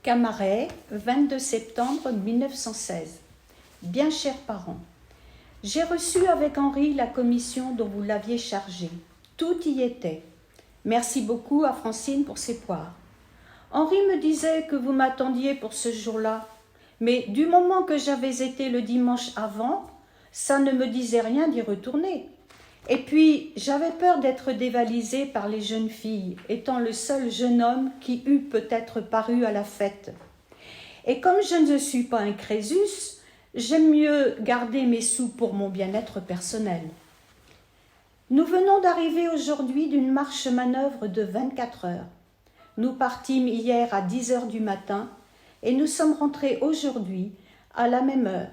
Camaret, 22 septembre 1916. Bien chers parents, j'ai reçu avec Henri la commission dont vous l'aviez chargé. Tout y était. Merci beaucoup à Francine pour ses poires. Henri me disait que vous m'attendiez pour ce jour-là, mais du moment que j'avais été le dimanche avant, ça ne me disait rien d'y retourner. Et puis, j'avais peur d'être dévalisée par les jeunes filles, étant le seul jeune homme qui eût peut-être paru à la fête. Et comme je ne suis pas un Crésus, j'aime mieux garder mes sous pour mon bien-être personnel. Nous venons d'arriver aujourd'hui d'une marche-manœuvre de 24 heures. Nous partîmes hier à 10 heures du matin et nous sommes rentrés aujourd'hui à la même heure.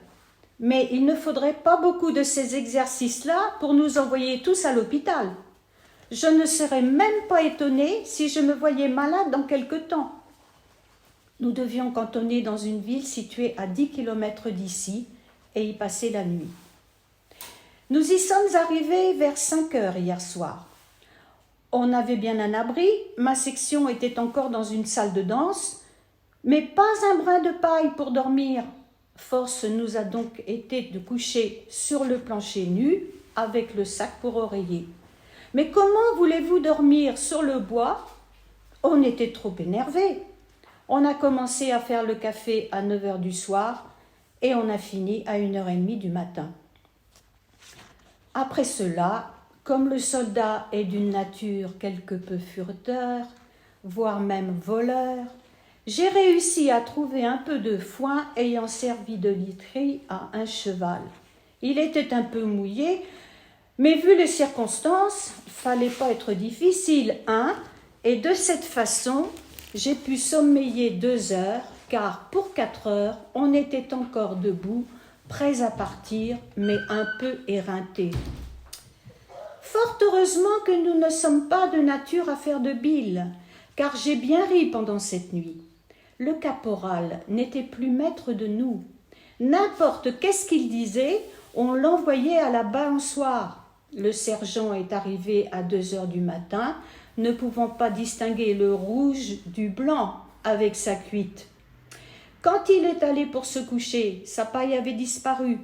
Mais il ne faudrait pas beaucoup de ces exercices-là pour nous envoyer tous à l'hôpital. Je ne serais même pas étonnée si je me voyais malade dans quelque temps. Nous devions cantonner dans une ville située à 10 kilomètres d'ici et y passer la nuit. Nous y sommes arrivés vers 5 heures hier soir. On avait bien un abri, ma section était encore dans une salle de danse, mais pas un brin de paille pour dormir. Force nous a donc été de coucher sur le plancher nu avec le sac pour oreiller. Mais comment voulez-vous dormir sur le bois? On était trop énervés. On a commencé à faire le café à 9 heures du soir et on a fini à 1h30 du matin. Après cela, comme le soldat est d'une nature quelque peu furteur, voire même voleur, j'ai réussi à trouver un peu de foin ayant servi de literie à un cheval. Il était un peu mouillé, mais vu les circonstances, fallait pas être difficile, hein? Et de cette façon, j'ai pu sommeiller 2 heures, car pour 4 heures, on était encore debout, prêts à partir, mais un peu éreintés. Fort heureusement que nous ne sommes pas de nature à faire de bile, car j'ai bien ri pendant cette nuit. Le caporal n'était plus maître de nous. N'importe qu'est-ce qu'il disait, on l'envoyait à la balançoire. Le sergent est arrivé à 2 heures du matin, ne pouvant pas distinguer le rouge du blanc avec sa cuite. Quand il est allé pour se coucher, sa paille avait disparu.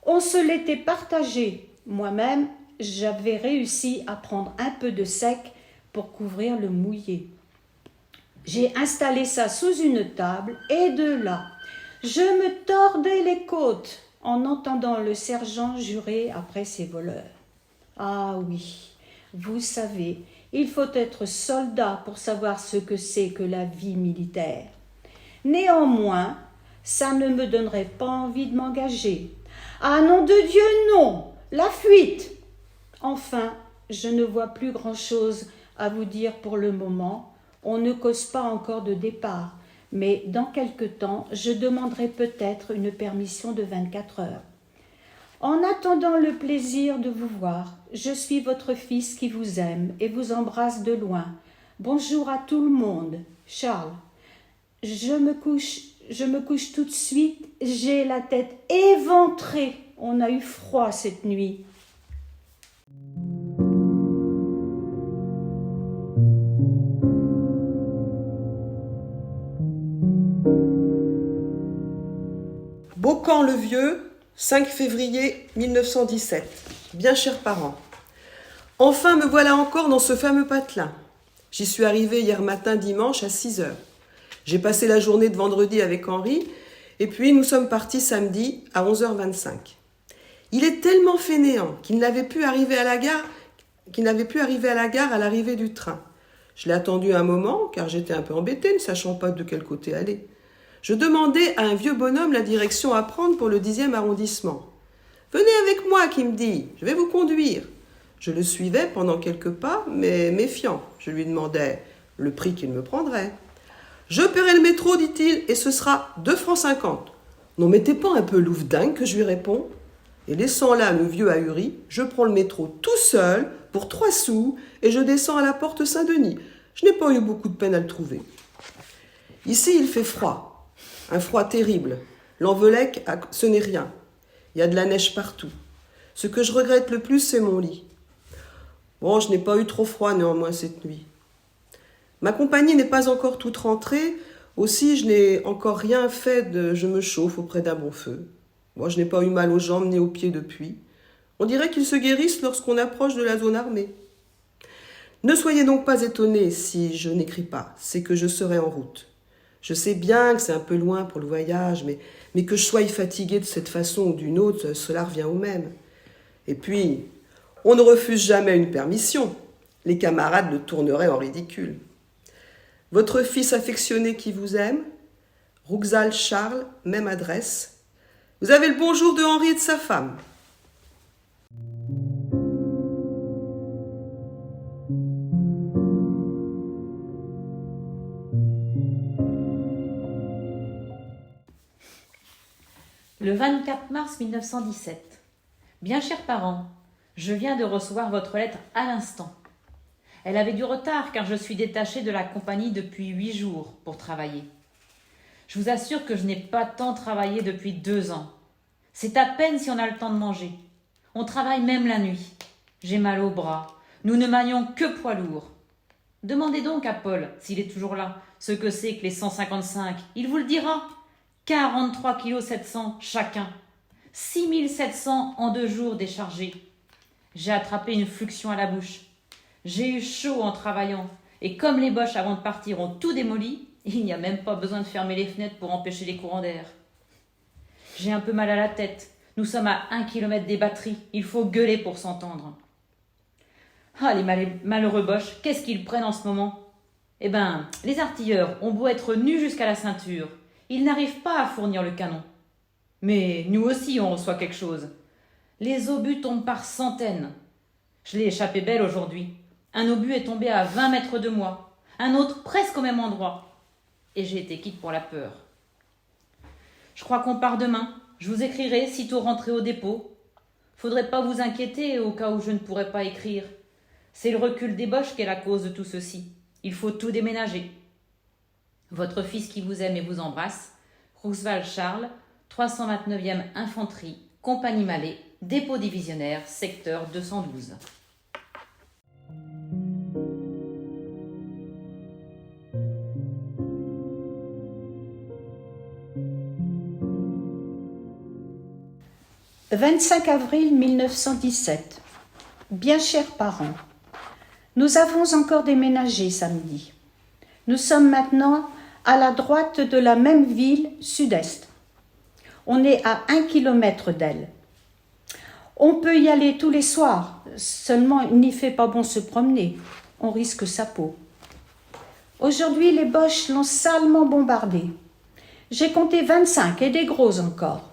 On se l'était partagé. Moi-même, j'avais réussi à prendre un peu de sec pour couvrir le mouillé. J'ai installé ça sous une table et de là, je me tordais les côtes en entendant le sergent jurer après ses voleurs. Ah oui, vous savez, il faut être soldat pour savoir ce que c'est que la vie militaire. Néanmoins, ça ne me donnerait pas envie de m'engager. Ah nom de Dieu, non! La fuite! Enfin, je ne vois plus grand-chose à vous dire pour le moment. On ne cause pas encore de départ, mais dans quelque temps, je demanderai peut-être une permission de 24 heures. En attendant le plaisir de vous voir, je suis votre fils qui vous aime et vous embrasse de loin. Bonjour à tout le monde. Charles. Je me couche tout de suite, j'ai la tête éventrée. On a eu froid cette nuit. Beaucamp-le-Vieux, 5 février 1917. Bien chers parents, enfin me voilà encore dans ce fameux patelin. J'y suis arrivée hier matin dimanche à 6 heures. J'ai passé la journée de vendredi avec Henri et puis nous sommes partis samedi à 11h25. Il est tellement fainéant qu'il n'avait pu arriver à la gare à l'arrivée du train. Je l'ai attendu un moment car j'étais un peu embêtée ne sachant pas de quel côté aller. Je demandais à un vieux bonhomme la direction à prendre pour le 10e arrondissement. « Venez avec moi, qui me dit, je vais vous conduire. » Je le suivais pendant quelques pas, mais méfiant. Je lui demandais le prix qu'il me prendrait. « Je paierai le métro, dit-il, et ce sera 2,50 francs. » Non, mais t'es pas un peu louvdingue que je lui réponds. Et laissant là le vieux ahuri, je prends le métro tout seul pour 3 sous et je descends à la porte Saint-Denis. Je n'ai pas eu beaucoup de peine à le trouver. Ici, il fait froid. Un froid terrible. L'Envelec, ce n'est rien. Il y a de la neige partout. Ce que je regrette le plus, c'est mon lit. Bon, je n'ai pas eu trop froid néanmoins cette nuit. Ma compagnie n'est pas encore toute rentrée. Aussi, je n'ai encore rien fait je me chauffe auprès d'un bon feu. Moi, je n'ai pas eu mal aux jambes ni aux pieds depuis. On dirait qu'ils se guérissent lorsqu'on approche de la zone armée. Ne soyez donc pas étonnés si je n'écris pas, c'est que je serai en route. Je sais bien que c'est un peu loin pour le voyage, mais que je sois fatiguée de cette façon ou d'une autre, cela revient au même. Et puis, on ne refuse jamais une permission. Les camarades le tourneraient en ridicule. Votre fils affectionné qui vous aime, Rouxal Charles, même adresse. Vous avez le bonjour de Henri et de sa femme. Le 24 mars 1917. Bien chers parents, je viens de recevoir votre lettre à l'instant. Elle avait du retard car je suis détachée de la compagnie depuis 8 jours pour travailler. Je vous assure que je n'ai pas tant travaillé depuis 2 ans. C'est à peine si on a le temps de manger. On travaille même la nuit. J'ai mal aux bras. Nous ne manions que poids lourds. Demandez donc à Paul, s'il est toujours là, ce que c'est que les 155. Il vous le dira. 43 kg 700 chacun. 6700 en 2 jours déchargés. J'ai attrapé une fluxion à la bouche. J'ai eu chaud en travaillant. Et comme les Boches avant de partir ont tout démoli, il n'y a même pas besoin de fermer les fenêtres pour empêcher les courants d'air. J'ai un peu mal à la tête. Nous sommes à 1 km des batteries. Il faut gueuler pour s'entendre. Ah, les malheureux Boches, qu'est-ce qu'ils prennent en ce moment? Eh ben, les artilleurs ont beau être nus jusqu'à la ceinture. Ils n'arrivent pas à fournir le canon. Mais nous aussi, on reçoit quelque chose. Les obus tombent par centaines. Je l'ai échappé belle aujourd'hui. Un obus est tombé à 20 mètres de moi. Un autre presque au même endroit. Et j'ai été quitte pour la peur. Je crois qu'on part demain. Je vous écrirai sitôt rentré au dépôt. Faudrait pas vous inquiéter au cas où je ne pourrais pas écrire. C'est le recul des Boches qui est la cause de tout ceci. Il faut tout déménager. Votre fils qui vous aime et vous embrasse, Rouxal Charles, 329e Infanterie, Compagnie Mallet, dépôt divisionnaire, secteur 212. « 25 avril 1917. Bien chers parents, nous avons encore déménagé samedi. Nous sommes maintenant à la droite de la même ville sud-est. On est à 1 kilomètre d'elle. On peut y aller tous les soirs, seulement il n'y fait pas bon se promener. On risque sa peau. Aujourd'hui, les Boches l'ont salement bombardé. J'ai compté 25 et des gros encore.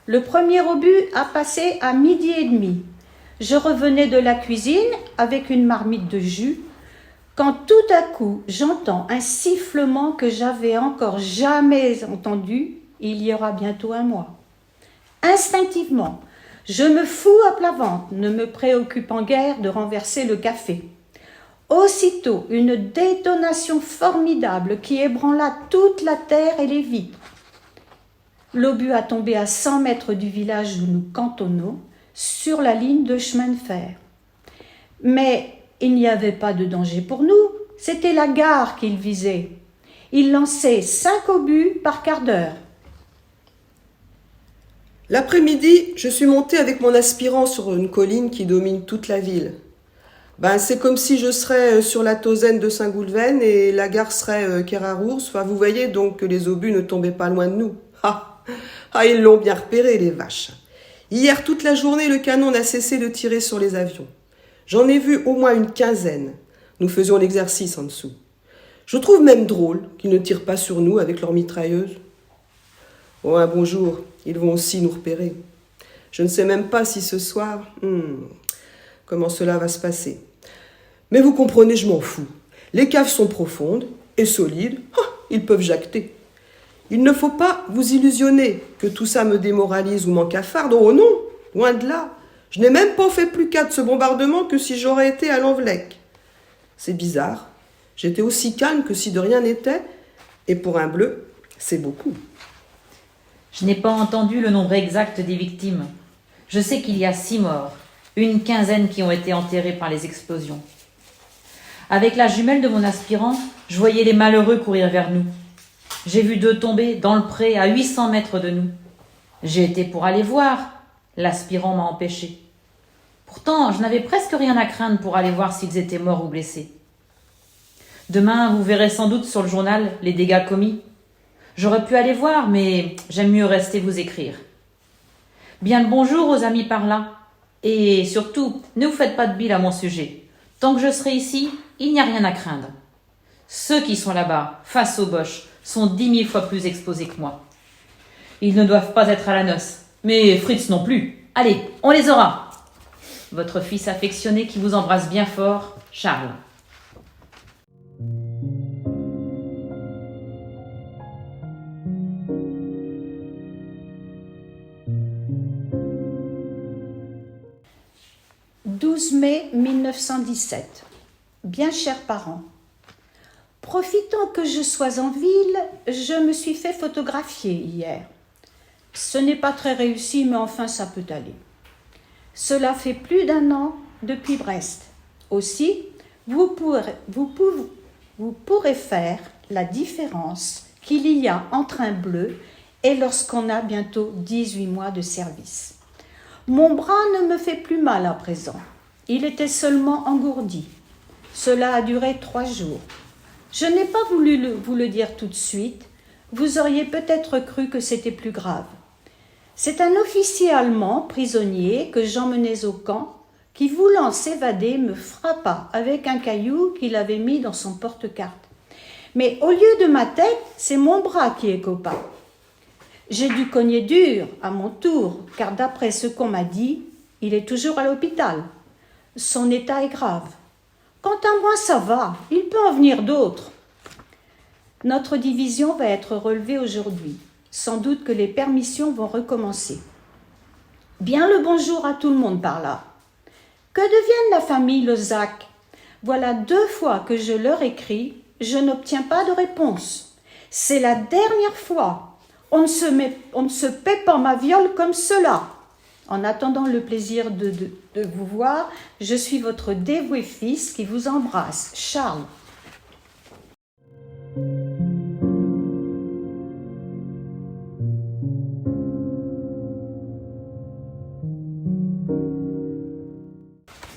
Le premier obus a passé à 12h30. Je revenais de la cuisine avec une marmite de jus quand tout à coup j'entends un sifflement que j'avais encore jamais entendu il y aura bientôt un mois. Instinctivement, je me fous à plat ventre, ne me préoccupant guère de renverser le café. Aussitôt, une détonation formidable qui ébranla toute la terre et les vitres. L'obus a tombé à 100 mètres du village où nous cantonnons, sur la ligne de chemin de fer. Mais il n'y avait pas de danger pour nous, c'était la gare qu'il visait. Il lançait 5 obus par quart d'heure. L'après-midi, je suis montée avec mon aspirant sur une colline qui domine toute la ville. C'est comme si je serais sur la Tauzaine de Saint-Goulven et la gare serait Kerarours. Enfin, vous voyez donc que les obus ne tombaient pas loin de nous. Ils l'ont bien repéré, les vaches. Hier, toute la journée, le canon n'a cessé de tirer sur les avions. J'en ai vu au moins une quinzaine. Nous faisions l'exercice en dessous. Je trouve même drôle qu'ils ne tirent pas sur nous avec leurs mitrailleuses. Oh, un bonjour, ils vont aussi nous repérer. Je ne sais même pas si ce soir, comment cela va se passer. Mais vous comprenez, je m'en fous. Les caves sont profondes et solides, ils peuvent jacter. Il ne faut pas vous illusionner que tout ça me démoralise ou m'encafarde. Oh non, loin de là. Je n'ai même pas fait plus cas de ce bombardement que si j'aurais été à l'Envelec. C'est bizarre. J'étais aussi calme que si de rien n'était. Et pour un bleu, c'est beaucoup. Je n'ai pas entendu le nombre exact des victimes. Je sais qu'il y a 6 morts, une quinzaine qui ont été enterrés par les explosions. Avec la jumelle de mon aspirant, je voyais les malheureux courir vers nous. J'ai vu deux tomber dans le pré à 800 mètres de nous. J'ai été pour aller voir. L'aspirant m'a empêché. Pourtant, je n'avais presque rien à craindre pour aller voir s'ils étaient morts ou blessés. Demain, vous verrez sans doute sur le journal les dégâts commis. J'aurais pu aller voir, mais j'aime mieux rester vous écrire. Bien le bonjour aux amis par là. Et surtout, ne vous faites pas de bile à mon sujet. Tant que je serai ici, il n'y a rien à craindre. Ceux qui sont là-bas, face aux Boches, sont 10 000 fois plus exposés que moi. Ils ne doivent pas être à la noce, mais Fritz non plus. Allez, on les aura. Votre fils affectionné qui vous embrasse bien fort, Charles. « 12 mai 1917. Bien chers parents, profitant que je sois en ville, je me suis fait photographier hier. Ce n'est pas très réussi, mais enfin ça peut aller. Cela fait plus d'1 an depuis Brest. Aussi, vous pourrez faire la différence qu'il y a entre un bleu et lorsqu'on a bientôt 18 mois de service. Mon bras ne me fait plus mal à présent. Il était seulement engourdi. Cela a duré 3 jours. Je n'ai pas voulu vous le dire tout de suite. Vous auriez peut-être cru que c'était plus grave. C'est un officier allemand, prisonnier, que j'emmenais au camp, qui, voulant s'évader, me frappa avec un caillou qu'il avait mis dans son porte-carte. Mais au lieu de ma tête, c'est mon bras qui écopa. J'ai dû cogner dur à mon tour, car d'après ce qu'on m'a dit, il est toujours à l'hôpital. Son état est grave. Quant à moi, ça va, il peut en venir d'autres. Notre division va être relevée aujourd'hui. Sans doute que les permissions vont recommencer. Bien le bonjour à tout le monde par là. Que devienne la famille Lezac? Voilà 2 fois que je leur écris, je n'obtiens pas de réponse. C'est la dernière fois. On ne se paie pas ma viole comme cela. En attendant le plaisir de vous voir, je suis votre dévoué fils qui vous embrasse, Charles.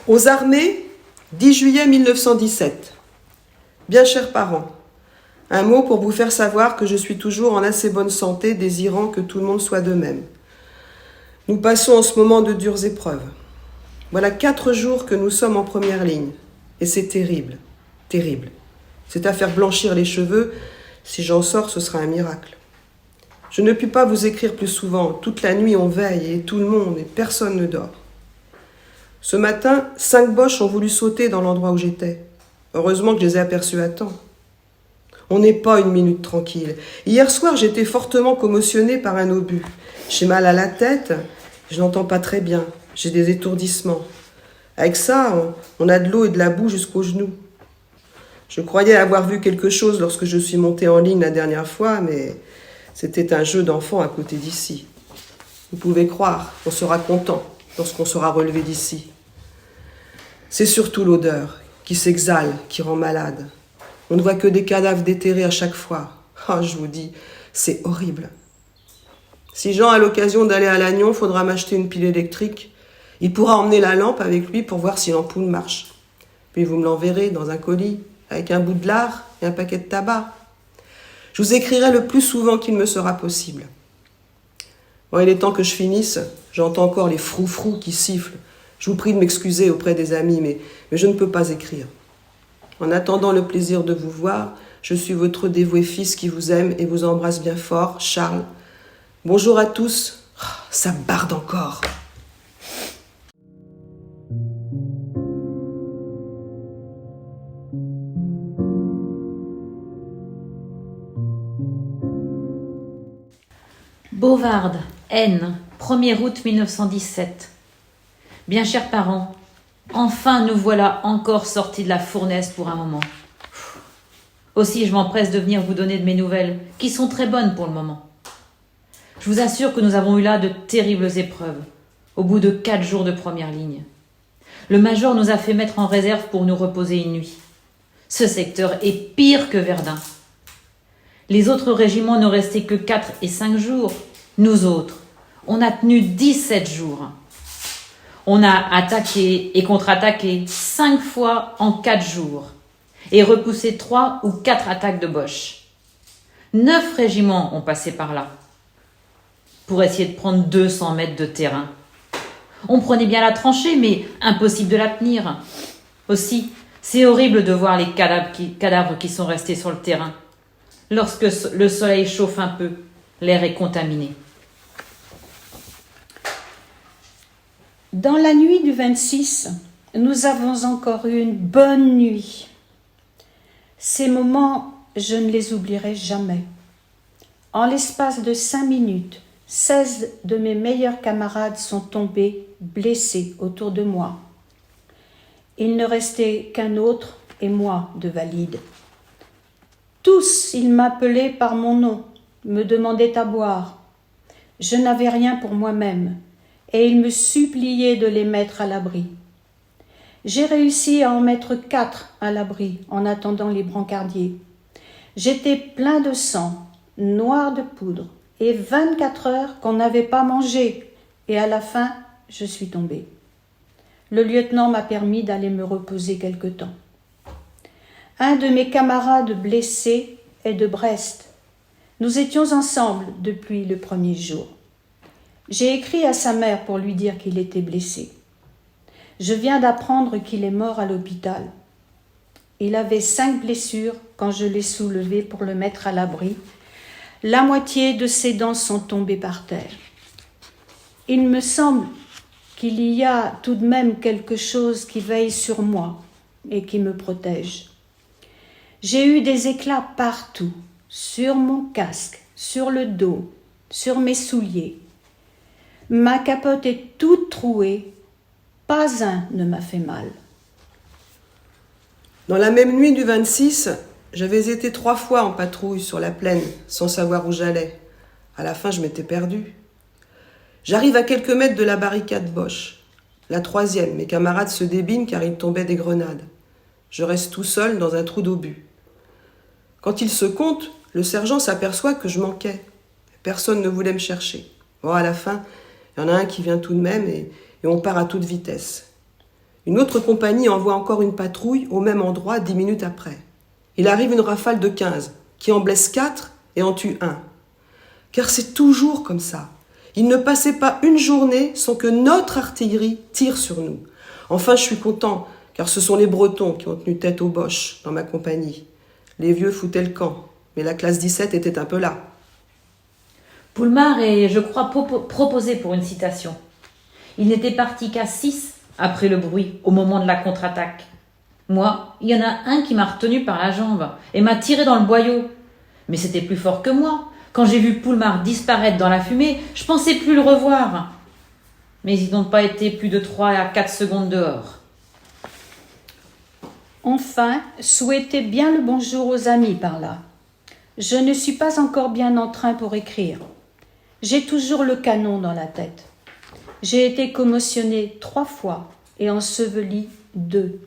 Aux armées, 10 juillet 1917. Bien chers parents, un mot pour vous faire savoir que je suis toujours en assez bonne santé, désirant que tout le monde soit de même. Nous passons en ce moment de dures épreuves. Voilà 4 jours que nous sommes en première ligne. Et c'est terrible, terrible. C'est à faire blanchir les cheveux. Si j'en sors, ce sera un miracle. Je ne puis pas vous écrire plus souvent. Toute la nuit, on veille et tout le monde, et personne ne dort. Ce matin, 5 Boches ont voulu sauter dans l'endroit où j'étais. Heureusement que je les ai aperçus à temps. On n'est pas une minute tranquille. Hier soir, j'étais fortement commotionnée par un obus. J'ai mal à la tête, je n'entends pas très bien, j'ai des étourdissements. Avec ça, on a de l'eau et de la boue jusqu'aux genoux. Je croyais avoir vu quelque chose lorsque je suis montée en ligne la dernière fois, mais c'était un jeu d'enfant à côté d'ici. Vous pouvez croire qu'on sera content lorsqu'on sera relevé d'ici. C'est surtout l'odeur qui s'exhale, qui rend malade. On ne voit que des cadavres déterrés à chaque fois. Ah, je vous dis, c'est horrible. Si Jean a l'occasion d'aller à Lannion, faudra m'acheter une pile électrique. Il pourra emmener la lampe avec lui pour voir si l'ampoule marche. Puis vous me l'enverrez dans un colis, avec un bout de lard et un paquet de tabac. Je vous écrirai le plus souvent qu'il me sera possible. Bon, il est temps que je finisse. J'entends encore les froufrous qui sifflent. Je vous prie de m'excuser auprès des amis, mais je ne peux pas écrire. En attendant le plaisir de vous voir, je suis votre dévoué fils qui vous aime et vous embrasse bien fort, Charles. Bonjour à tous. Ça barde encore. Beauvarde, N, 1er août 1917. Bien chers parents, enfin nous voilà encore sortis de la fournaise pour un moment. Aussi je m'empresse de venir vous donner de mes nouvelles, qui sont très bonnes pour le moment. Je vous assure que nous avons eu là de terribles épreuves, au bout de 4 jours de première ligne. Le major nous a fait mettre en réserve pour nous reposer une nuit. Ce secteur est pire que Verdun. Les autres régiments ne restaient que 4 et 5 jours. Nous autres, on a tenu 17 jours. On a attaqué et contre-attaqué 5 fois en 4 jours et repoussé 3 ou 4 attaques de Boche. 9 régiments ont passé par là pour essayer de prendre 200 mètres de terrain. On prenait bien la tranchée, mais impossible de la tenir. Aussi, c'est horrible de voir les cadavres qui sont restés sur le terrain. Lorsque le soleil chauffe un peu, l'air est contaminé. Dans la nuit du 26, nous avons encore eu une bonne nuit. Ces moments, je ne les oublierai jamais. En l'espace de 5 minutes, 16 de mes meilleurs camarades sont tombés, blessés autour de moi. Il ne restait qu'un autre et moi de valide. Tous, ils m'appelaient par mon nom, me demandaient à boire. Je n'avais rien pour moi-même, et ils me suppliaient de les mettre à l'abri. J'ai réussi à en mettre 4 à l'abri en attendant les brancardiers. J'étais plein de sang, noir de poudre, et 24 heures qu'on n'avait pas mangé, et à la fin, je suis tombée. Le lieutenant m'a permis d'aller me reposer quelque temps. Un de mes camarades blessés est de Brest. Nous étions ensemble depuis le premier jour. J'ai écrit à sa mère pour lui dire qu'il était blessé. Je viens d'apprendre qu'il est mort à l'hôpital. Il avait 5 blessures quand je l'ai soulevé pour le mettre à l'abri. La moitié de ses dents sont tombées par terre. Il me semble qu'il y a tout de même quelque chose qui veille sur moi et qui me protège. J'ai eu des éclats partout, sur mon casque, sur le dos, sur mes souliers. Ma capote est toute trouée, pas un ne m'a fait mal. Dans la même nuit du 26, j'avais été 3 fois en patrouille sur la plaine, sans savoir où j'allais. À la fin, je m'étais perdue. J'arrive à quelques mètres de la barricade Boche. La 3e, mes camarades se débinent car il tombait des grenades. Je reste tout seul dans un trou d'obus. Quand il se compte, le sergent s'aperçoit que je manquais. Personne ne voulait me chercher. Bon, à la fin, il y en a un qui vient tout de même et on part à toute vitesse. Une autre compagnie envoie encore une patrouille au même endroit 10 minutes après. Il arrive une rafale de 15 qui en blesse 4 et en tue 1. Car c'est toujours comme ça. Il ne passait pas une journée sans que notre artillerie tire sur nous. Enfin, je suis content, car ce sont les Bretons qui ont tenu tête aux Boches dans ma compagnie. Les vieux foutaient le camp, mais la classe 17 était un peu là. Poulmard est, je crois, proposé pour une citation. Il n'était parti qu'à 6 après le bruit, au moment de la contre-attaque. Moi, il y en a un qui m'a retenu par la jambe et m'a tiré dans le boyau. Mais c'était plus fort que moi. Quand j'ai vu Poulmard disparaître dans la fumée, je pensais plus le revoir. Mais ils n'ont pas été plus de 3 à 4 secondes dehors. Enfin, souhaitez bien le bonjour aux amis par là. Je ne suis pas encore bien en train pour écrire. J'ai toujours le canon dans la tête. J'ai été commotionnée 3 fois et ensevelie 2.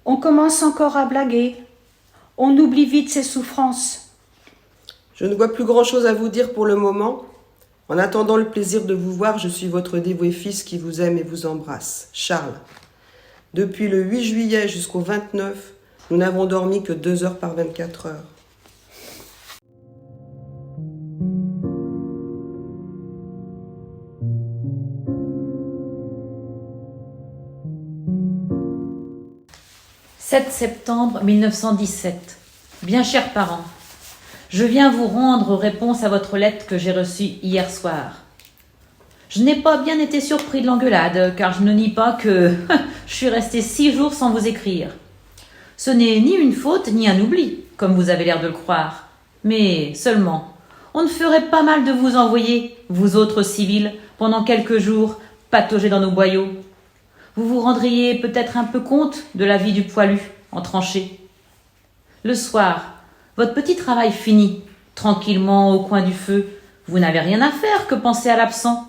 On commence encore à blaguer. On oublie vite ses souffrances. Je ne vois plus grand-chose à vous dire pour le moment. En attendant le plaisir de vous voir, je suis votre dévoué fils qui vous aime et vous embrasse. Charles. Depuis le 8 juillet jusqu'au 29, nous n'avons dormi que 2 heures par 24 heures. « 7 septembre 1917. Bien chers parents, je viens vous rendre réponse à votre lettre que j'ai reçue hier soir. Je n'ai pas bien été surpris de l'engueulade, car je ne nie pas que je suis resté 6 jours sans vous écrire. Ce n'est ni une faute ni un oubli, comme vous avez l'air de le croire, mais seulement, on ne ferait pas mal de vous envoyer, vous autres civils, pendant quelques jours, patauger dans nos boyaux. Vous vous rendriez peut-être un peu compte de la vie du poilu en tranchée. Le soir, votre petit travail fini, tranquillement au coin du feu, vous n'avez rien à faire que penser à l'absent.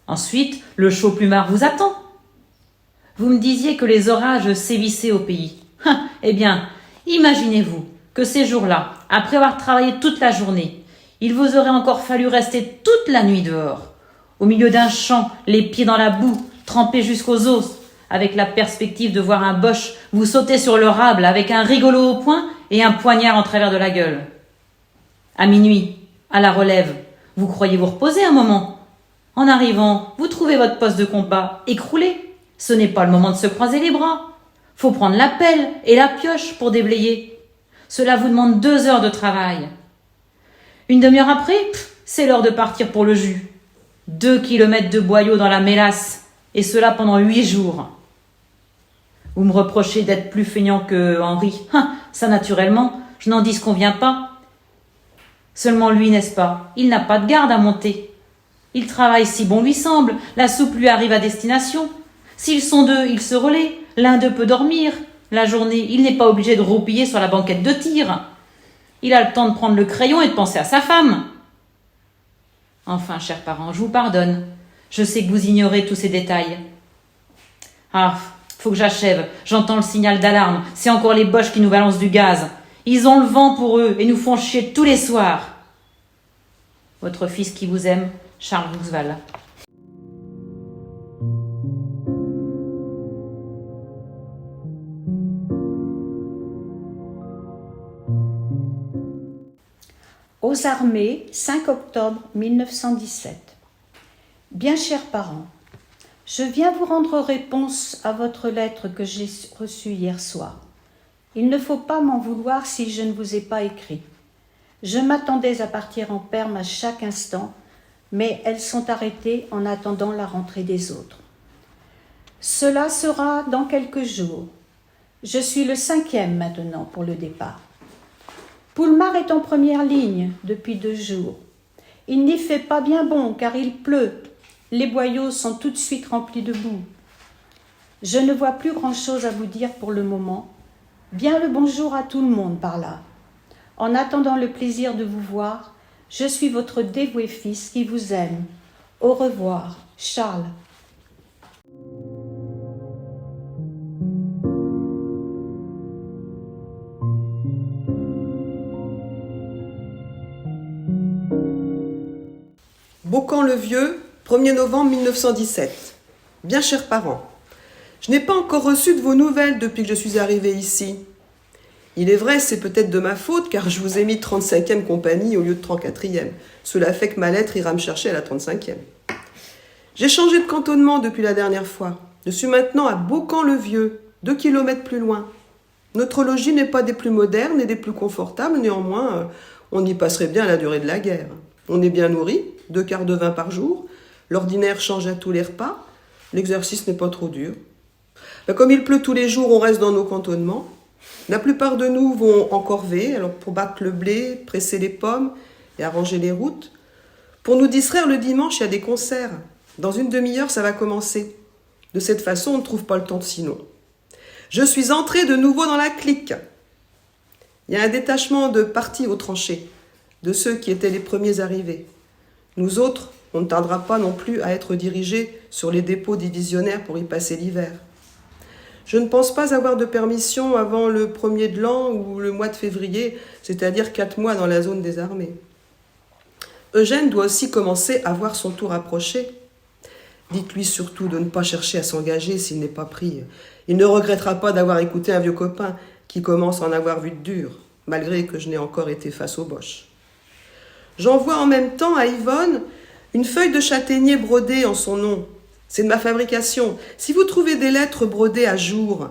Ensuite, le chaud plumard vous attend. Vous me disiez que les orages sévissaient au pays. Eh bien, imaginez-vous que ces jours-là, après avoir travaillé toute la journée, il vous aurait encore fallu rester toute la nuit dehors, au milieu d'un champ, les pieds dans la boue, trempés jusqu'aux os, avec la perspective de voir un Boche vous sauter sur le rable avec un rigolo au poing et un poignard en travers de la gueule. À minuit, à la relève, vous croyez vous reposer un moment. En arrivant, vous trouvez votre poste de combat écroulé. Ce n'est pas le moment de se croiser les bras. Faut prendre la pelle et la pioche pour déblayer. Cela vous demande 2 heures de travail. Une demi-heure après, c'est l'heure de partir pour le jus. 2 kilomètres de boyaux dans la mélasse, et cela pendant 8 jours. Vous me reprochez d'être plus feignant que Henri. Ça, naturellement, je n'en disconviens pas. Seulement lui, n'est-ce pas, il n'a pas de garde à monter. Il travaille si bon lui semble, la soupe lui arrive à destination. S'ils sont 2, ils se relaient, l'un d'eux peut dormir. La journée, il n'est pas obligé de roupiller sur la banquette de tir. Il a le temps de prendre le crayon et de penser à sa femme. Enfin, chers parents, je vous pardonne. Je sais que vous ignorez tous ces détails. Ah, faut que j'achève. J'entends le signal d'alarme. C'est encore les Boches qui nous balancent du gaz. Ils ont le vent pour eux et nous font chier tous les soirs. Votre fils qui vous aime, Charles Rousseval. Aux armées, 5 octobre 1917. Bien chers parents, je viens vous rendre réponse à votre lettre que j'ai reçue hier soir. Il ne faut pas m'en vouloir si je ne vous ai pas écrit. Je m'attendais à partir en perme à chaque instant, mais elles sont arrêtées en attendant la rentrée des autres. Cela sera dans quelques jours. Je suis le 5e maintenant pour le départ. Poulmar est en première ligne depuis 2 jours. Il n'y fait pas bien bon car il pleut. Les boyaux sont tout de suite remplis de boue. Je ne vois plus grand-chose à vous dire pour le moment. Bien le bonjour à tout le monde par là. En attendant le plaisir de vous voir, je suis votre dévoué fils qui vous aime. Au revoir, Charles. Beaucamp-le-Vieux, 1er novembre 1917. Bien chers parents, je n'ai pas encore reçu de vos nouvelles depuis que je suis arrivée ici. Il est vrai, c'est peut-être de ma faute, car je vous ai mis 35e compagnie au lieu de 34e. Cela fait que ma lettre ira me chercher à la 35e. J'ai changé de cantonnement depuis la dernière fois. Je suis maintenant à Beaucamp-le-Vieux, 2 kilomètres plus loin. Notre logis n'est pas des plus modernes et des plus confortables, néanmoins, on y passerait bien à la durée de la guerre. On est bien nourri, 2 quarts de vin par jour, l'ordinaire change à tous les repas, l'exercice n'est pas trop dur. Comme il pleut tous les jours, on reste dans nos cantonnements. La plupart de nous vont en corvée, alors pour battre le blé, presser les pommes et arranger les routes. Pour nous distraire le dimanche, il y a des concerts. Dans une demi-heure, ça va commencer. De cette façon, on ne trouve pas le temps sinon. Je suis entrée de nouveau dans la clique. Il y a un détachement de partis aux tranchées, de ceux qui étaient les premiers arrivés. Nous autres, on ne tardera pas non plus à être dirigés sur les dépôts divisionnaires pour y passer l'hiver. Je ne pense pas avoir de permission avant le 1er de l'an ou le mois de février, c'est-à-dire 4 mois dans la zone des armées. Eugène doit aussi commencer à voir son tour approcher. Dites-lui surtout de ne pas chercher à s'engager s'il n'est pas pris. Il ne regrettera pas d'avoir écouté un vieux copain qui commence à en avoir vu de dur, malgré que je n'ai encore été face aux Boches. J'envoie en même temps à Yvonne une feuille de châtaignier brodée en son nom. C'est de ma fabrication. Si vous trouvez des lettres brodées à jour,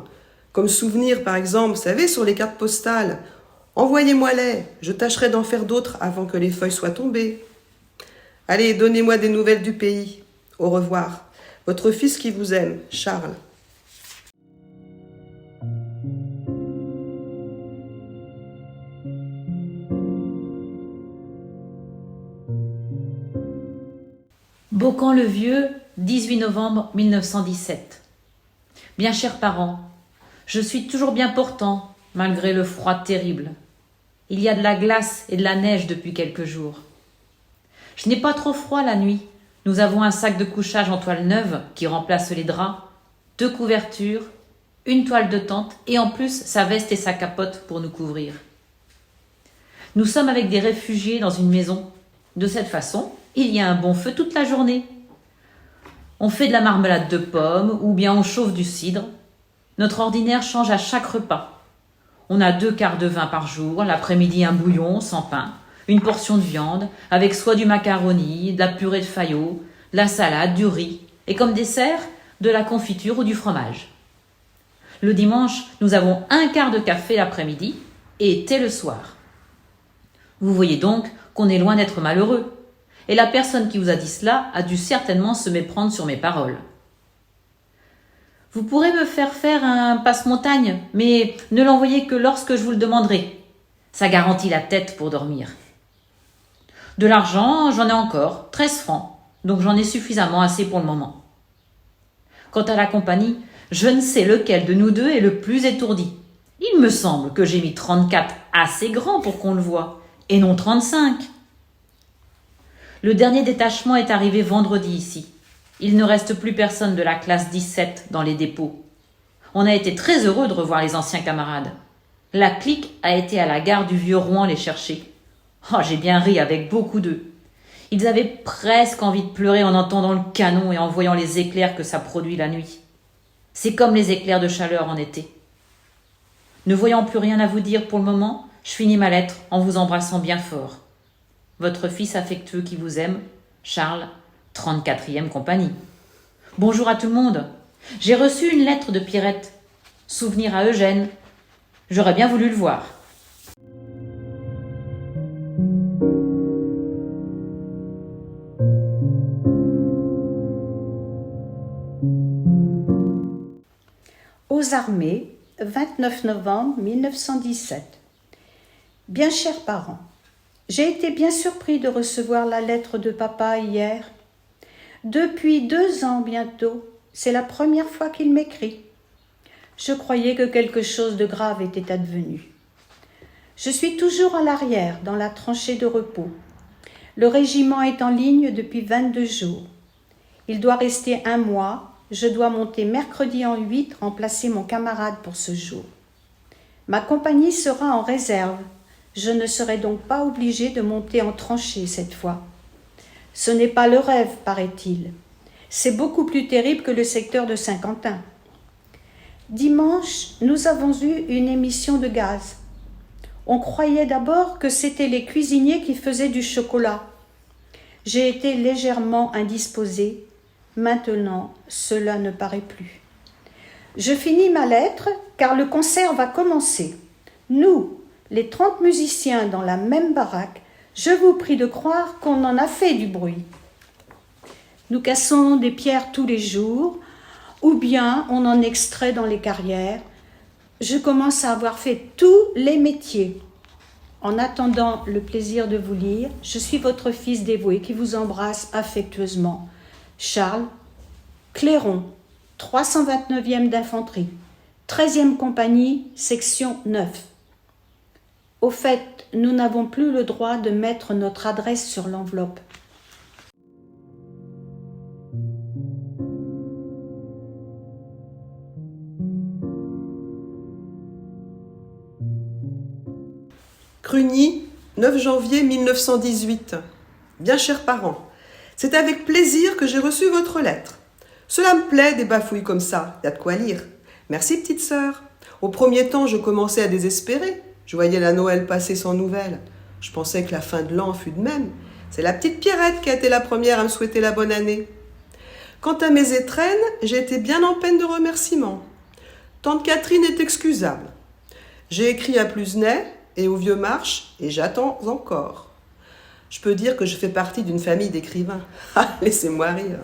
comme souvenir par exemple, vous savez, sur les cartes postales, envoyez-moi-les. Je tâcherai d'en faire d'autres avant que les feuilles soient tombées. Allez, donnez-moi des nouvelles du pays. Au revoir. Votre fils qui vous aime, Charles. Beaucamp-le-Vieux, 18 novembre 1917. Bien chers parents, je suis toujours bien portant, malgré le froid terrible. Il y a de la glace et de la neige depuis quelques jours. Je n'ai pas trop froid la nuit. Nous avons un sac de couchage en toile neuve qui remplace les draps, 2 couvertures, une toile de tente et en plus sa veste et sa capote pour nous couvrir. Nous sommes avec des réfugiés dans une maison. De cette façon, il y a un bon feu toute la journée. On fait de la marmelade de pommes ou bien on chauffe du cidre. Notre ordinaire change à chaque repas. On a 2 quarts de vin par jour, l'après-midi un bouillon sans pain, une portion de viande, avec soit du macaroni, de la purée de faillot, de la salade, du riz, et comme dessert, de la confiture ou du fromage. Le dimanche, nous avons 1 quart de café l'après-midi et thé le soir. Vous voyez donc qu'on est loin d'être malheureux. Et la personne qui vous a dit cela a dû certainement se méprendre sur mes paroles. Vous pourrez me faire un passe-montagne, mais ne l'envoyez que lorsque je vous le demanderai. Ça garantit la tête pour dormir. De l'argent, j'en ai encore, 13 francs, donc j'en ai suffisamment assez pour le moment. Quant à la compagnie, je ne sais lequel de nous deux est le plus étourdi. Il me semble que j'ai mis 34 assez grand pour qu'on le voie, et non 35. Le dernier détachement est arrivé vendredi ici. Il ne reste plus personne de la classe 17 dans les dépôts. On a été très heureux de revoir les anciens camarades. La clique a été à la gare du Vieux-Rouen les chercher. Oh, j'ai bien ri avec beaucoup d'eux. Ils avaient presque envie de pleurer en entendant le canon et en voyant les éclairs que ça produit la nuit. C'est comme les éclairs de chaleur en été. Ne voyant plus rien à vous dire pour le moment, je finis ma lettre en vous embrassant bien fort. Votre fils affectueux qui vous aime, Charles, 34e compagnie. Bonjour à tout le monde. J'ai reçu une lettre de Pierrette. Souvenir à Eugène. J'aurais bien voulu le voir. Aux armées, 29 novembre 1917. Bien chers parents, j'ai été bien surpris de recevoir la lettre de papa hier. Depuis 2 ans bientôt, c'est la première fois qu'il m'écrit. Je croyais que quelque chose de grave était advenu. Je suis toujours à l'arrière, dans la tranchée de repos. Le régiment est en ligne depuis 22 jours. Il doit rester 1 mois. Je dois monter mercredi en 8, remplacer mon camarade pour ce jour. Ma compagnie sera en réserve. Je ne serai donc pas obligée de monter en tranchée cette fois. Ce n'est pas le rêve, paraît-il. C'est beaucoup plus terrible que le secteur de Saint-Quentin. Dimanche, nous avons eu une émission de gaz. On croyait d'abord que c'étaient les cuisiniers qui faisaient du chocolat. J'ai été légèrement indisposée. Maintenant, cela ne paraît plus. Je finis ma lettre car le concert va commencer. Nous, les 30 musiciens dans la même baraque, je vous prie de croire qu'on en a fait du bruit. Nous cassons des pierres tous les jours, ou bien on en extrait dans les carrières. Je commence à avoir fait tous les métiers. En attendant le plaisir de vous lire, je suis votre fils dévoué qui vous embrasse affectueusement. Charles, Clairon, 329e d'infanterie, 13e compagnie, section 9. Au fait, nous n'avons plus le droit de mettre notre adresse sur l'enveloppe. Crugny, 9 janvier 1918. Bien chers parents, c'est avec plaisir que j'ai reçu votre lettre. Cela me plaît, des bafouilles comme ça, y a de quoi lire. Merci, petite sœur. Au premier temps, je commençais à désespérer. Je voyais la Noël passer sans nouvelles. Je pensais que la fin de l'an fût de même. C'est la petite Pierrette qui a été la première à me souhaiter la bonne année. Quant à mes étrennes, j'ai été bien en peine de remerciements. Tante Catherine est excusable. J'ai écrit à Plusnet et au Vieux Marche et j'attends encore. Je peux dire que je fais partie d'une famille d'écrivains. Ah, laissez-moi rire.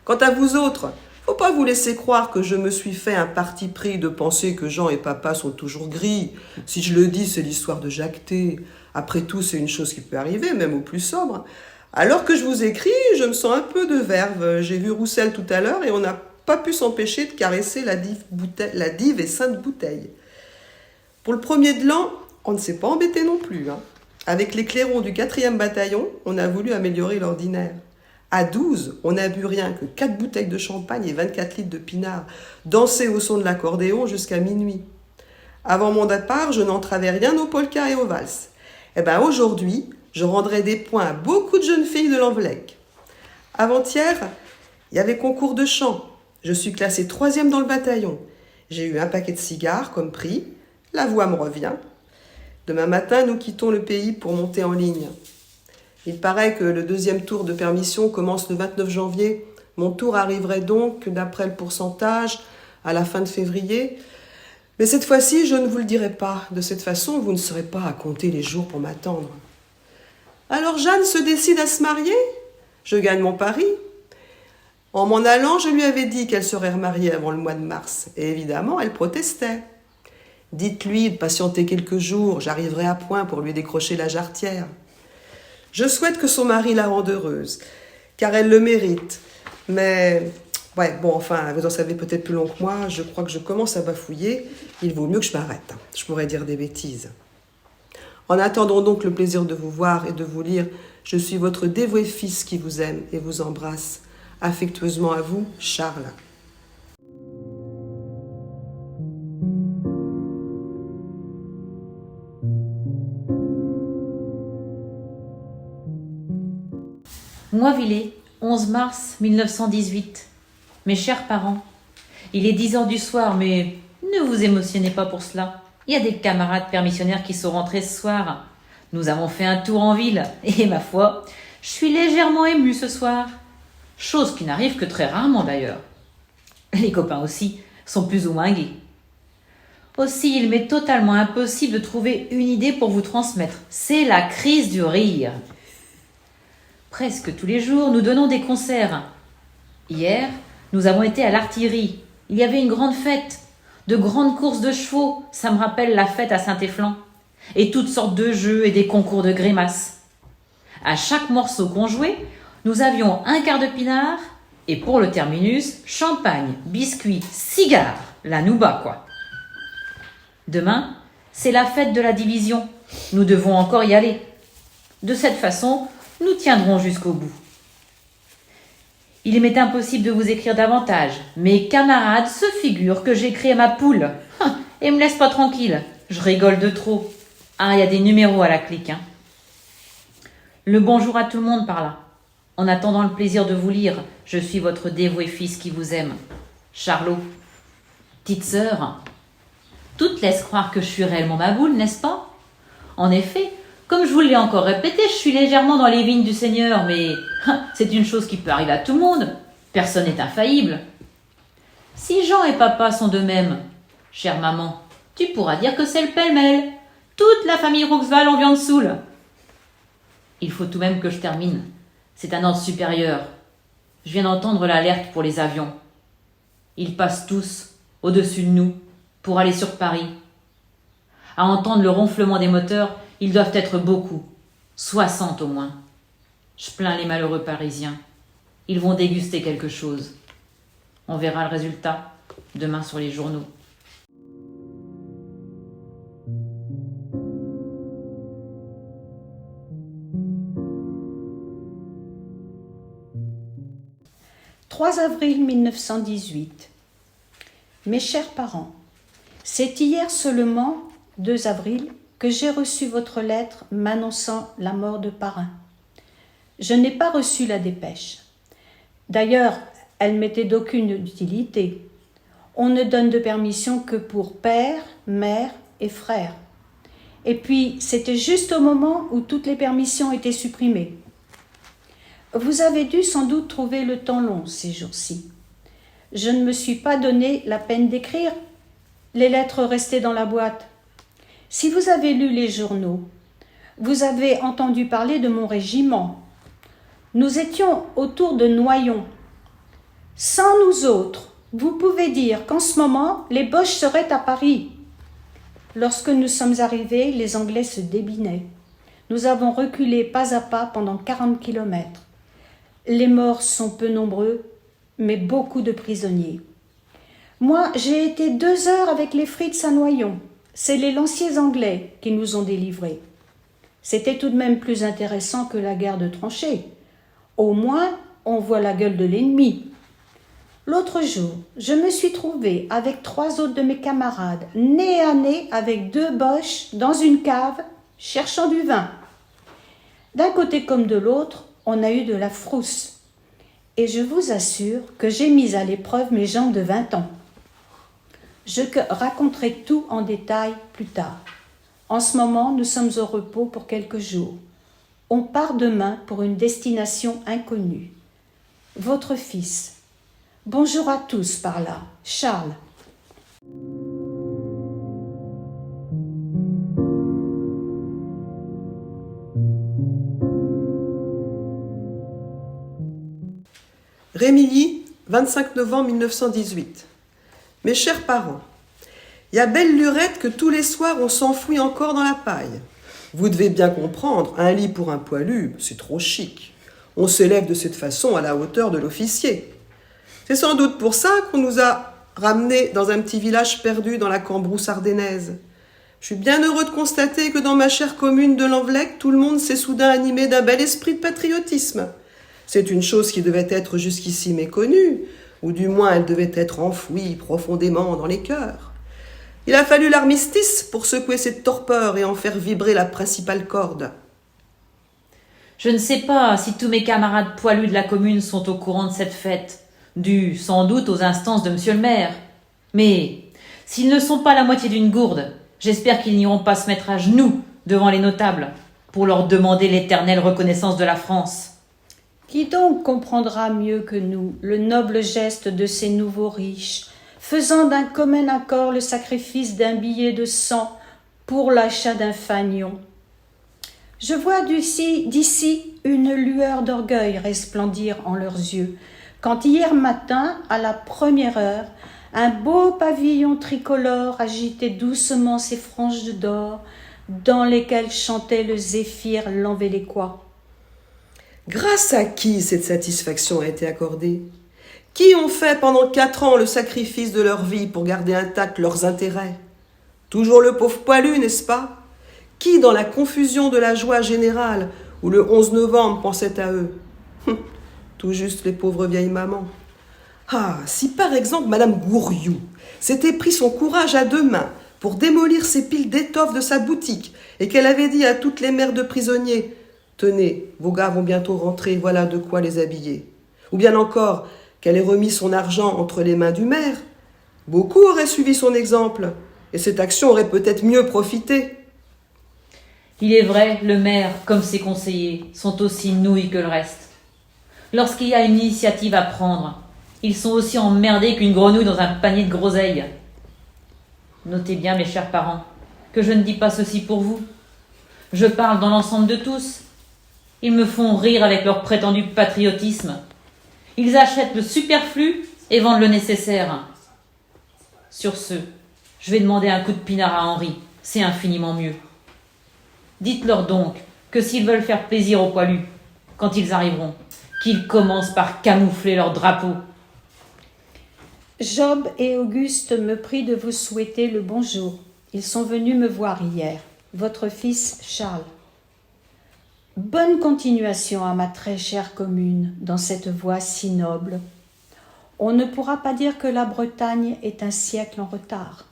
Quant à vous autres, faut pas vous laisser croire que je me suis fait un parti pris de penser que Jean et papa sont toujours gris. Si je le dis, c'est l'histoire de Jacques T. Après tout, c'est une chose qui peut arriver, même au plus sobre. Alors que je vous écris, je me sens un peu de verve. J'ai vu Roussel tout à l'heure et on n'a pas pu s'empêcher de caresser la dive et sainte bouteille. Pour le premier de l'an, on ne s'est pas embêté non plus. Avec les clairons du 4e bataillon, on a voulu améliorer l'ordinaire. À 12, on n'a bu rien que 4 bouteilles de champagne et 24 litres de pinard, dansé au son de l'accordéon jusqu'à minuit. Avant mon départ, je n'entravais rien aux polkas et aux valses. Eh bien, aujourd'hui, je rendrai des points à beaucoup de jeunes filles de l'Envelec. Avant-hier, il y avait concours de chant. Je suis classée 3e dans le bataillon. J'ai eu un paquet de cigares comme prix. La voix me revient. Demain matin, nous quittons le pays pour monter en ligne. Il paraît que le 2e tour de permission commence le 29 janvier. Mon tour arriverait donc, d'après le pourcentage, à la fin de février. Mais cette fois-ci, je ne vous le dirai pas. De cette façon, vous ne serez pas à compter les jours pour m'attendre. Alors Jeanne se décide à se marier. Je gagne mon pari. En m'en allant, je lui avais dit qu'elle serait remariée avant le mois de mars. Et évidemment, elle protestait. Dites-lui de patienter quelques jours, j'arriverai à point pour lui décrocher la jarretière. Je souhaite que son mari la rende heureuse, car elle le mérite. Mais, vous en savez peut-être plus long que moi, je crois que je commence à bafouiller. Il vaut mieux que je m'arrête. Je pourrais dire des bêtises. En attendant donc le plaisir de vous voir et de vous lire, je suis votre dévoué fils qui vous aime et vous embrasse. Affectueusement à vous, Charles. Moivillers, 11 mars 1918. Mes chers parents, il est 10 heures du soir, mais ne vous émotionnez pas pour cela. Il y a des camarades permissionnaires qui sont rentrés ce soir. Nous avons fait un tour en ville, et ma foi, je suis légèrement émue ce soir. Chose qui n'arrive que très rarement d'ailleurs. Les copains aussi sont plus ou moins gais. Aussi, il m'est totalement impossible de trouver une idée pour vous transmettre. C'est la crise du rire. Presque tous les jours, nous donnons des concerts. Hier, nous avons été à l'artillerie. Il y avait une grande fête, de grandes courses de chevaux, ça me rappelle la fête à Saint-Effland, et toutes sortes de jeux et des concours de grimaces. À chaque morceau qu'on jouait, nous avions un quart de pinard, et pour le terminus, champagne, biscuits, cigares, la nouba quoi. Demain, c'est la fête de la division. Nous devons encore y aller. De cette façon, nous tiendrons jusqu'au bout. Il m'est impossible de vous écrire davantage. Mes camarades se figurent que j'ai créé ma poule et me laissent pas tranquille. Je rigole de trop. Ah, il y a des numéros à la clique. Le bonjour à tout le monde par là. En attendant le plaisir de vous lire, je suis votre dévoué fils qui vous aime. Charlot. Petite sœur, toutes laissent croire que je suis réellement ma boule, n'est-ce pas? En effet, comme je vous l'ai encore répété, je suis légèrement dans les vignes du Seigneur, mais c'est une chose qui peut arriver à tout le monde. Personne n'est infaillible. Si Jean et papa sont de même, chère maman, tu pourras dire que c'est le pêle-mêle. Toute la famille Roxval en viande soule. Il faut tout de même que je termine. C'est un ordre supérieur. Je viens d'entendre l'alerte pour les avions. Ils passent tous au-dessus de nous pour aller sur Paris. À entendre le ronflement des moteurs, ils doivent être beaucoup, 60 au moins. Je plains les malheureux Parisiens. Ils vont déguster quelque chose. On verra le résultat demain sur les journaux. « 3 avril 1918. Mes chers parents, c'est hier seulement, 2 avril, que j'ai reçu votre lettre m'annonçant la mort de Parrain. Je n'ai pas reçu la dépêche. D'ailleurs, elle m'était d'aucune utilité. On ne donne de permission que pour père, mère et frère. Et puis, c'était juste au moment où toutes les permissions étaient supprimées. Vous avez dû sans doute trouver le temps long ces jours-ci. Je ne me suis pas donné la peine d'écrire. Les lettres restaient dans la boîte. Si vous avez lu les journaux, vous avez entendu parler de mon régiment. Nous étions autour de Noyon. Sans nous autres, vous pouvez dire qu'en ce moment, les Boches seraient à Paris. Lorsque nous sommes arrivés, les Anglais se débinaient. Nous avons reculé pas à pas pendant 40 kilomètres. Les morts sont peu nombreux, mais beaucoup de prisonniers. Moi, j'ai été 2 heures avec les Fritz à Noyon. C'est les lanciers anglais qui nous ont délivrés. C'était tout de même plus intéressant que la guerre de tranchées. Au moins, on voit la gueule de l'ennemi. L'autre jour, je me suis trouvée avec 3 autres de mes camarades, nez à nez avec 2 Boches, dans une cave. cherchant du vin. D'un côté comme de l'autre, on a eu de la frousse. Et je vous assure que j'ai mis à l'épreuve mes jambes de 20 ans. Je raconterai tout en détail plus tard. En ce moment, nous sommes au repos pour quelques jours. On part demain pour une destination inconnue. Votre fils. Bonjour à tous par là. Charles. Rémilly, 25 novembre 1918. Mes chers parents, y a belle lurette que tous les soirs on s'enfouit encore dans la paille. Vous devez bien comprendre, un lit pour un poilu, c'est trop chic. On s'élève de cette façon à la hauteur de l'officier. C'est sans doute pour ça qu'on nous a ramenés dans un petit village perdu dans la cambrousse ardennaise. Je suis bien heureux de constater que dans ma chère commune de Lanvlec, tout le monde s'est soudain animé d'un bel esprit de patriotisme. C'est une chose qui devait être jusqu'ici méconnue, ou du moins elle devait être enfouie profondément dans les cœurs. Il a fallu l'armistice pour secouer cette torpeur et en faire vibrer la principale corde. Je ne sais pas si tous mes camarades poilus de la commune sont au courant de cette fête, due sans doute aux instances de monsieur le maire. Mais s'ils ne sont pas la moitié d'une gourde, j'espère qu'ils n'iront pas se mettre à genoux devant les notables pour leur demander l'éternelle reconnaissance de la France. Qui donc comprendra mieux que nous le noble geste de ces nouveaux riches, faisant d'un commun accord le sacrifice d'un billet de sang pour l'achat d'un fanion? Je vois d'ici une lueur d'orgueil resplendir en leurs yeux, quand hier matin, à la première heure, un beau pavillon tricolore agitait doucement ses franges d'or, dans lesquelles chantait le zéphyr lanvélécois. Grâce à qui cette satisfaction a été accordée? Qui ont fait pendant 4 ans le sacrifice de leur vie pour garder intacts leurs intérêts? Toujours le pauvre poilu, n'est-ce pas? Qui, dans la confusion de la joie générale, où le 11 novembre pensait à eux? Tout juste les pauvres vieilles mamans. Ah, si par exemple Madame Gouriou s'était pris son courage à 2 mains pour démolir ces piles d'étoffes de sa boutique et qu'elle avait dit à toutes les mères de prisonniers: tenez, vos gars vont bientôt rentrer, voilà de quoi les habiller. Ou bien encore, qu'elle ait remis son argent entre les mains du maire. Beaucoup auraient suivi son exemple, et cette action aurait peut-être mieux profité. Il est vrai, le maire, comme ses conseillers, sont aussi nouilles que le reste. Lorsqu'il y a une initiative à prendre, ils sont aussi emmerdés qu'une grenouille dans un panier de groseilles. Notez bien, mes chers parents, que je ne dis pas ceci pour vous. Je parle dans l'ensemble de tous. Ils me font rire avec leur prétendu patriotisme. Ils achètent le superflu et vendent le nécessaire. Sur ce, je vais demander un coup de pinard à Henri. C'est infiniment mieux. Dites-leur donc que s'ils veulent faire plaisir aux poilus, quand ils arriveront, qu'ils commencent par camoufler leur drapeau. Job et Auguste me prient de vous souhaiter le bonjour. Ils sont venus me voir hier. Votre fils Charles. Bonne continuation à ma très chère commune dans cette voie si noble. On ne pourra pas dire que la Bretagne est un siècle en retard.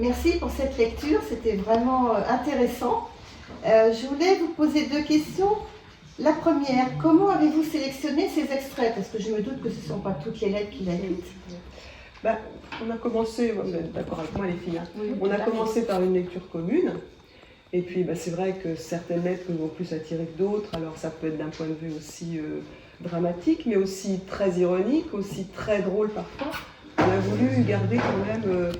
Merci pour cette lecture, c'était vraiment intéressant. Je voulais vous poser 2 questions. La première, comment avez-vous sélectionné ces extraits? Parce que je me doute que ce ne sont pas toutes les lettres qu'il a dites. On a commencé, vous êtes d'accord avec moi les filles, hein, Oui, on a commencé par une lecture commune. Et puis c'est vrai que certaines lettres nous ont plus attiré que d'autres, alors ça peut être d'un point de vue aussi dramatique, mais aussi très ironique, aussi très drôle parfois. On a voulu garder quand même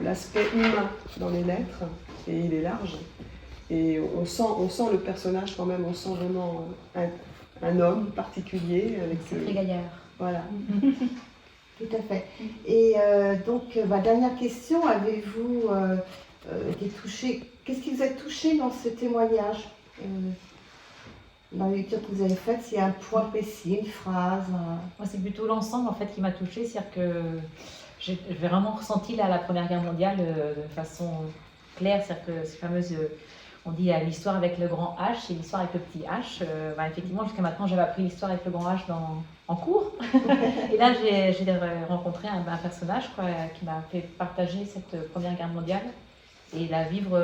l'aspect humain dans les lettres, et il est large. Et on sent le personnage quand même, on sent vraiment un homme particulier. C'est très gaillard. Voilà. Tout à fait. Et donc, ma dernière question, avez-vous été touché? Qu'est-ce qui vous a touché dans ce témoignage? dans la lecture que vous avez faite, s'il y a un point précis, une phrase. Moi, c'est plutôt l'ensemble en fait qui m'a touchée, c'est-à-dire que j'ai vraiment ressenti la Première Guerre mondiale de façon claire, c'est-à-dire que ces fameuses, on dit l'histoire avec le grand H et l'histoire avec le petit H. Effectivement, jusqu'à maintenant, j'avais appris l'histoire avec le grand H en cours. Et là, j'ai rencontré un personnage qui m'a fait partager cette Première Guerre mondiale et la vivre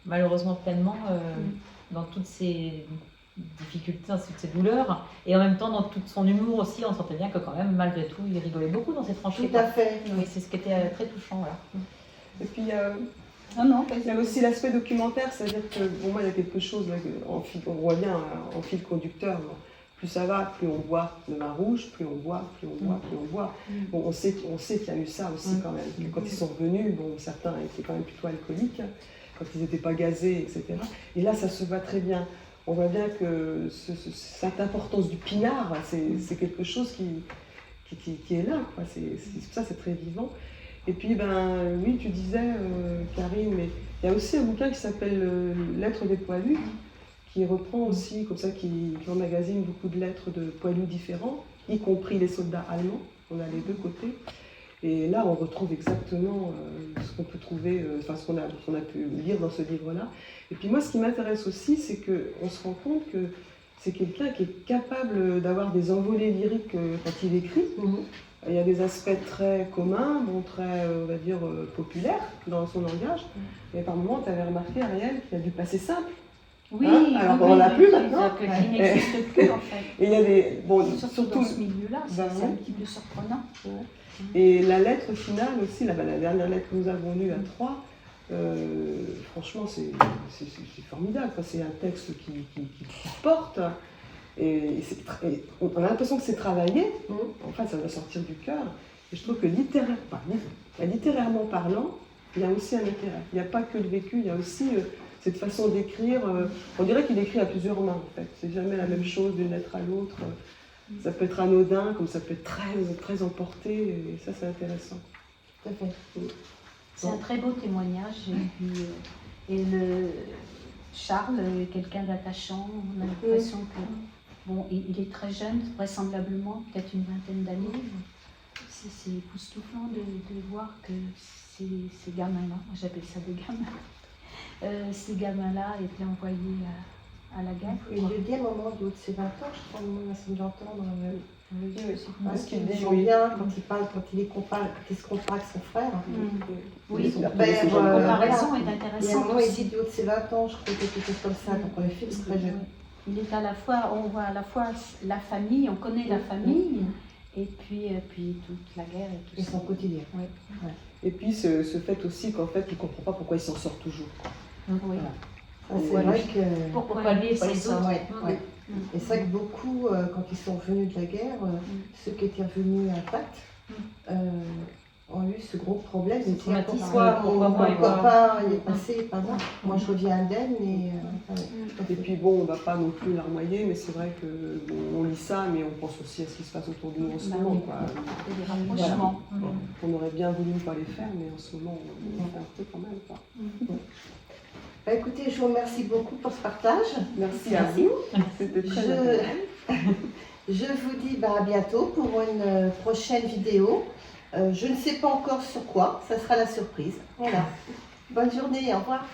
malheureusement pleinement dans toutes ses difficultés, dans toutes ses douleurs, et en même temps dans tout son humour aussi. On sentait bien que quand même, malgré tout, il rigolait beaucoup dans ses tranchées. Tout à fait. Oui, c'est ce qui était très touchant. Voilà. Et puis, il y a aussi l'aspect documentaire, c'est-à-dire que pour moi, il y a quelque chose, là, on voit bien en fil conducteur, plus ça va, plus on boit le vin rouge, plus on boit, plus on boit, plus on boit. Bon, on sait qu'il y a eu ça aussi quand même. Quand ils sont revenus, bon, certains étaient quand même plutôt alcooliques, quand ils n'étaient pas gazés, etc. Et là, ça se voit très bien. On voit bien que cette importance du pinard, c'est quelque chose qui est là, quoi. Ça, c'est très vivant. Et puis, oui, tu disais, Karine, mais il y a aussi un bouquin qui s'appelle Lettres des poilus, qui reprend aussi, comme ça, qui emmagasine beaucoup de lettres de poilus différents, y compris les soldats allemands. On a les deux côtés. Et là, on retrouve exactement ce qu'on peut trouver, ce qu'on a pu lire dans ce livre-là. Et puis moi, ce qui m'intéresse aussi, c'est qu'on se rend compte que c'est quelqu'un qui est capable d'avoir des envolées lyriques quand il écrit. Il y a des aspects très communs, très, on va dire, populaires dans son langage. Mais par moments, tu avais remarqué, Ariel, qu'il y a du passé simple. Oui, alors qu'on n'en a plus maintenant. Qui n'existe plus en fait. Et il y a des... Surtout dans ce milieu-là, c'est un petit peu surprenant. Ouais. Et la lettre finale aussi, la dernière lettre que nous avons lue à 3, franchement, c'est formidable. C'est un texte qui porte. Et on a l'impression que c'est travaillé. Enfin, ça doit sortir du cœur. Et je trouve que littérairement parlant, il y a aussi un intérêt. Il n'y a pas que le vécu, il y a aussi cette façon d'écrire. On dirait qu'il écrit à plusieurs mains, en fait. C'est jamais la même chose d'une lettre à l'autre. Ça peut être anodin, comme ça peut être très, très emporté. Et ça, c'est intéressant. Tout à fait. C'est un très beau témoignage. Et Charles est quelqu'un d'attachant. On a l'impression que il est très jeune, vraisemblablement, peut-être une vingtaine d'années. C'est époustouflant de voir que ces gamins-là, j'appelle ça des gamins, ces gamins-là étaient envoyés à la guerre. Il le dit à un moment du haut de ses 20 ans, je crois, de l'entendre. Parce qu'il dit bien quand il parle, quand il se compare avec son frère. Oui, la comparaison est intéressante. Il y a un moment, il dit du haut de ses 20 ans, je crois, quelque chose comme ça, donc on est fait très jeune. Il est à la fois, on voit à la fois la famille, on connaît la famille, et puis toute la guerre et tout ça. Et son quotidien. Oui. Ouais. Et puis ce fait aussi qu'en fait, il ne comprend pas pourquoi il s'en sort toujours. Oui. Voilà. C'est vrai que... Pourquoi lui et ses autres. Et c'est vrai que beaucoup, quand ils sont revenus de la guerre, ceux qui étaient revenus intacts, ont eu ce gros problème. Ils disaient pourquoi mon copain est passé par là. Moi je reviens indemne. Et puis bon, on ne va pas non plus larmoyer, mais c'est vrai qu'on lit ça, mais on pense aussi à ce qui se passe autour de nous en ce moment. Et des rapprochements. On aurait bien voulu ne pas les faire, mais en ce moment, on fait un peu quand même. Écoutez, je vous remercie beaucoup pour ce partage. Merci à vous. C'était très agréable. Je vous dis à bientôt pour une prochaine vidéo. Je ne sais pas encore sur quoi, ça sera la surprise. Voilà. Bonne journée, au revoir.